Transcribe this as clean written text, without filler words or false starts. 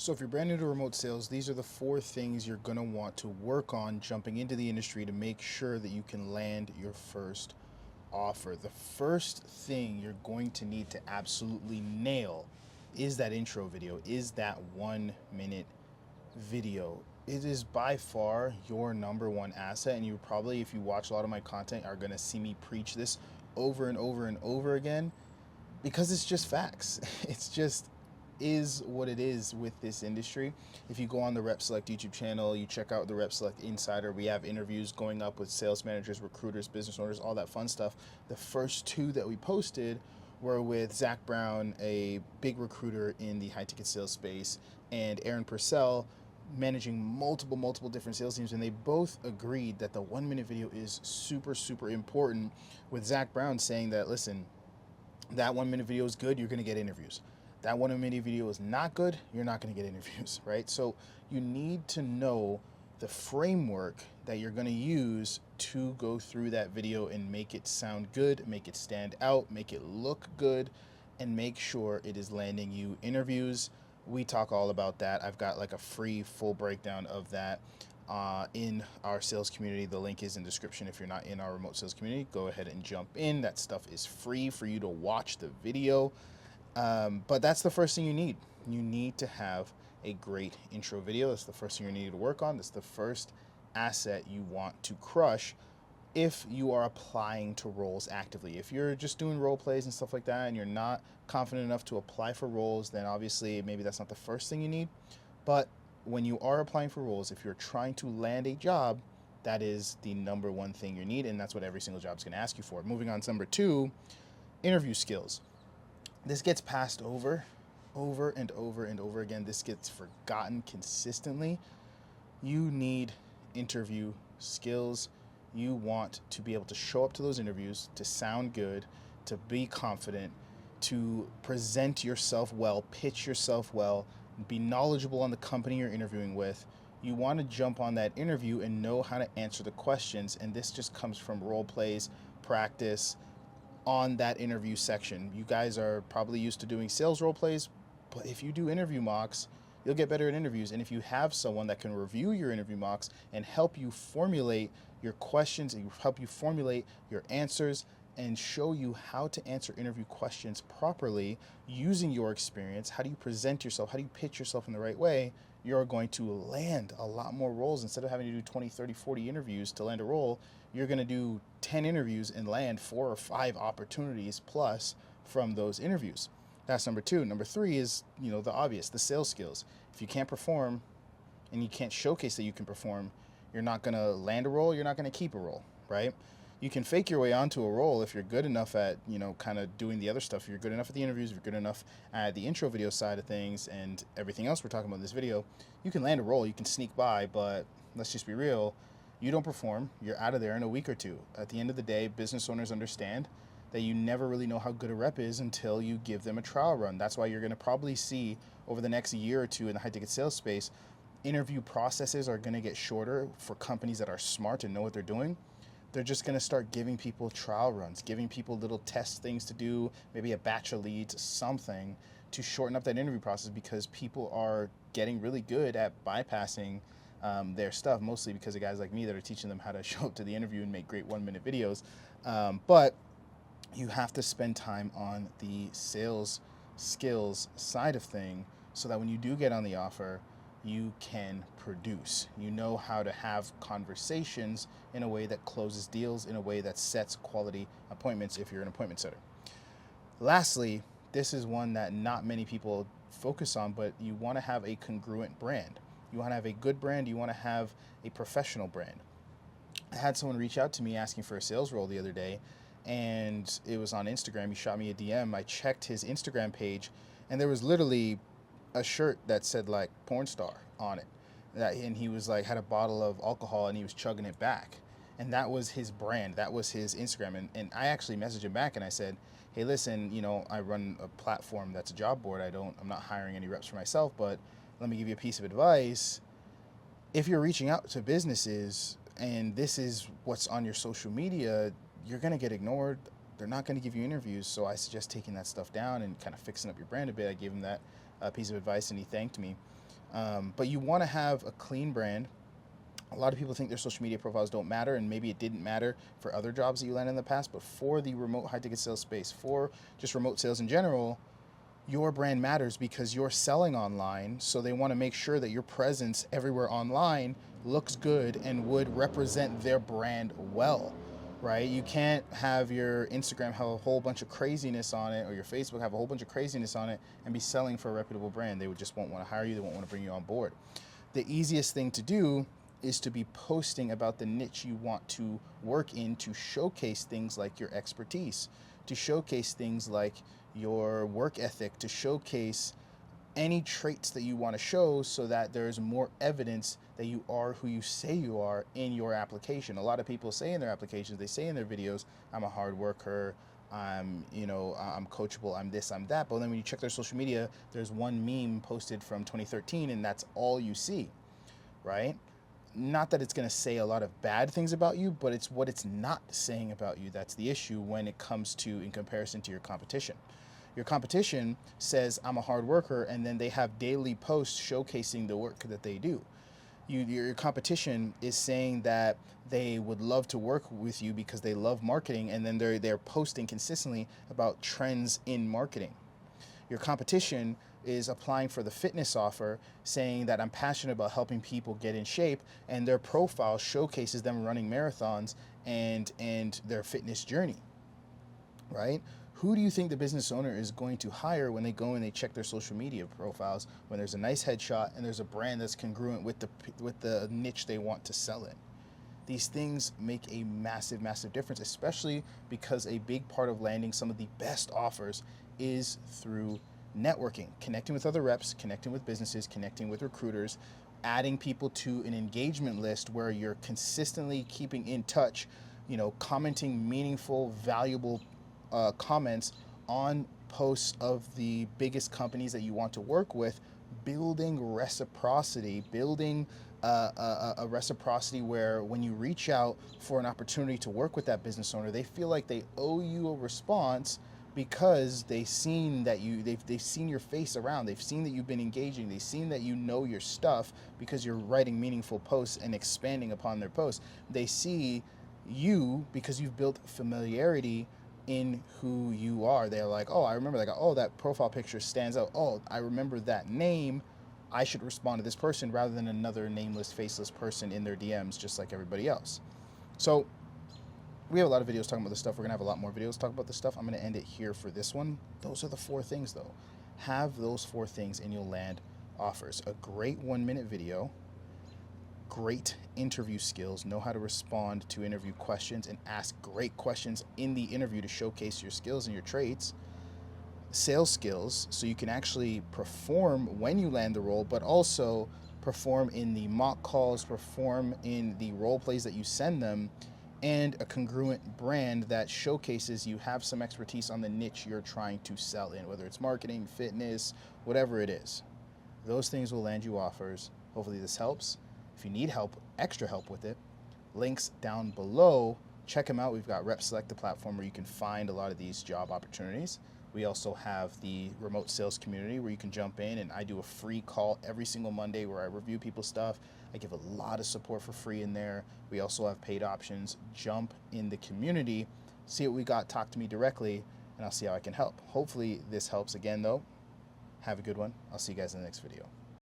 So if you're brand new to remote sales, these are the four things you're going to want to work on jumping into the industry to make sure that you can land your first offer. The first thing you're going to need to absolutely nail is that intro video, is that 1 minute video. It is by far your number one asset, and you probably, if you watch a lot of my content, are going to see me preach this over and over and over again because it's just facts. It's just is what it is with this industry. If you go on the Rep Select YouTube channel, you check out the Rep Select Insider, we have interviews going up with sales managers, recruiters, business owners, all that fun stuff. The first two that we posted were with Zach Brown, a big recruiter in the high ticket sales space, and Aaron Purcell, managing multiple different sales teams, and they both agreed that the 1 minute video is super important, with Zach Brown saying that, listen, that 1 minute video is good, you're going to get interviews. That 1 minute video is not good, you're not going to get interviews, right? So you need to know the framework that you're going to use to go through that video and make it sound good, make it stand out, make it look good, and make sure it is landing you interviews. We talk all about that. I've got like a free full breakdown of that in our sales community. The link is in the description. If you're not in our remote sales community, go ahead and jump in. That stuff is free for you to watch the video. But that's the first thing you need. You need to have a great intro video. That's the first thing you need to work on. That's the first asset you want to crush if you are applying to roles actively. If you're just doing role plays and stuff like that and you're not confident enough to apply for roles, then obviously maybe that's not the first thing you need. But when you are applying for roles, if you're trying to land a job, that is the number one thing you need, and that's what every single job is going to ask you for. Moving on to number two, interview skills. This gets passed over and over again. This gets forgotten consistently. You need interview skills. You want to be able to show up to those interviews, to sound good, to be confident, to present yourself well, pitch yourself well, be knowledgeable on the company you're interviewing with. You want to jump on that interview and know how to answer the questions, and this just comes from role plays, practice on that interview section. You guys are probably used to doing sales role plays, but if you do interview mocks, you'll get better at interviews. And if you have someone that can review your interview mocks and help you formulate your questions and help you formulate your answers and show you how to answer interview questions properly using your experience, how do you present yourself, how do you pitch yourself in the right way, you're going to land a lot more roles. Instead of having to do 20, 30, 40 interviews to land a role, you're going to do 10 interviews and land 4 or 5 opportunities plus from those interviews. That's number two. Number three is, the obvious, the sales skills. If you can't perform and you can't showcase that you can perform, you're not going to land a role, you're not going to keep a role, right? You can fake your way onto a role if you're good enough at, kind of doing the other stuff. If you're good enough at the interviews, if you're good enough at the intro video side of things and everything else we're talking about in this video, you can land a role, you can sneak by, but let's just be real. You don't perform, you're out of there in a week or two. At the end of the day, business owners understand that you never really know how good a rep is until you give them a trial run. That's why you're going to probably see over the next year or two in the high ticket sales space, interview processes are going to get shorter for companies that are smart and know what they're doing. They're just going to start giving people trial runs, giving people little test things to do, maybe a batch of leads, something to shorten up that interview process, because people are getting really good at bypassing their stuff, mostly because of guys like me that are teaching them how to show up to the interview and make great 1 minute videos. But you have to spend time on the sales skills side of thing so that when you do get on the offer, you can produce. You know how to have conversations in a way that closes deals, in a way that sets quality appointments if you're an appointment setter. Lastly, this is one that not many people focus on, but you want to have a congruent brand. You want to have a good brand. You want to have a professional brand. I had someone reach out to me asking for a sales role the other day, and it was on Instagram. He shot me a DM. I checked his Instagram page, and there was literally a shirt that said like porn star on it. And he was like, had a bottle of alcohol and he was chugging it back. And that was his brand. That was his Instagram. And I actually messaged him back and I said, hey, listen, I run a platform that's a job board. I'm not hiring any reps for myself, but let me give you a piece of advice. If you're reaching out to businesses and this is what's on your social media, you're going to get ignored. They're not going to give you interviews. So I suggest taking that stuff down and kind of fixing up your brand a bit. I gave him that piece of advice and he thanked me. But you want to have a clean brand. A lot of people think their social media profiles don't matter, and maybe it didn't matter for other jobs that you landed in the past, but for the remote high ticket sales space, for just remote sales in general, your brand matters because you're selling online. So they want to make sure that your presence everywhere online looks good and would represent their brand well, right? You can't have your Instagram have a whole bunch of craziness on it, or your Facebook have a whole bunch of craziness on it and be selling for a reputable brand. They would just won't want to hire you. They won't want to bring you on board. The easiest thing to do is to be posting about the niche you want to work in, to showcase things like your expertise, to showcase things like your work ethic, to showcase any traits that you want to show so that there's more evidence that you are who you say you are in your application. A lot of people say in their applications, they say in their videos, I'm a hard worker, I'm coachable, I'm this, I'm that. But then when you check their social media, there's one meme posted from 2013 and that's all you see, right? Not that it's going to say a lot of bad things about you, but it's what it's not saying about you that's the issue when it comes to in comparison to your competition. Your competition says, I'm a hard worker, and then they have daily posts showcasing the work that they do. Your competition is saying that they would love to work with you because they love marketing, and then they're posting consistently about trends in marketing. Your competition is applying for the fitness offer, saying that I'm passionate about helping people get in shape, and their profile showcases them running marathons and their fitness journey, right? Who do you think the business owner is going to hire when they go and they check their social media profiles, when there's a nice headshot and there's a brand that's congruent with the niche they want to sell in? These things make a massive, massive difference, especially because a big part of landing some of the best offers is through networking, connecting with other reps, connecting with businesses, connecting with recruiters, adding people to an engagement list where you're consistently keeping in touch, commenting meaningful, valuable comments on posts of the biggest companies that you want to work with, building reciprocity, building a reciprocity where when you reach out for an opportunity to work with that business owner, they feel like they owe you a response because they've seen your face around. They've seen that you've been engaging. They've seen that you know your stuff because you're writing meaningful posts and expanding upon their posts. They see you because you've built familiarity in who you are. They're like, oh, I remember that guy. Oh, that profile picture stands out. Oh, I remember that name. I should respond to this person rather than another nameless, faceless person in their DMs, just like everybody else. So we have a lot of videos talking about this stuff. We're going to have a lot more videos talk about this stuff. I'm going to end it here for this one. Those are the 4 things, though. Have those 4 things and you'll land offers. A great 1-minute video, great interview skills, know how to respond to interview questions and ask great questions in the interview to showcase your skills and your traits, sales skills, so you can actually perform when you land the role, but also perform in the mock calls, perform in the role plays that you send them, and a congruent brand that showcases you have some expertise on the niche you're trying to sell in, whether it's marketing, fitness, whatever it is. Those things will land you offers. Hopefully this helps. If you need help, extra help with it, links down below. Check them out. We've got Rep Select, the platform where you can find a lot of these job opportunities. We also have the remote sales community where you can jump in, and I do a free call every single Monday where I review people's stuff. I give a lot of support for free in there. We also have paid options. Jump in the community, see what we got, talk to me directly, and I'll see how I can help. Hopefully this helps. Again, though, have a good one. I'll see you guys in the next video.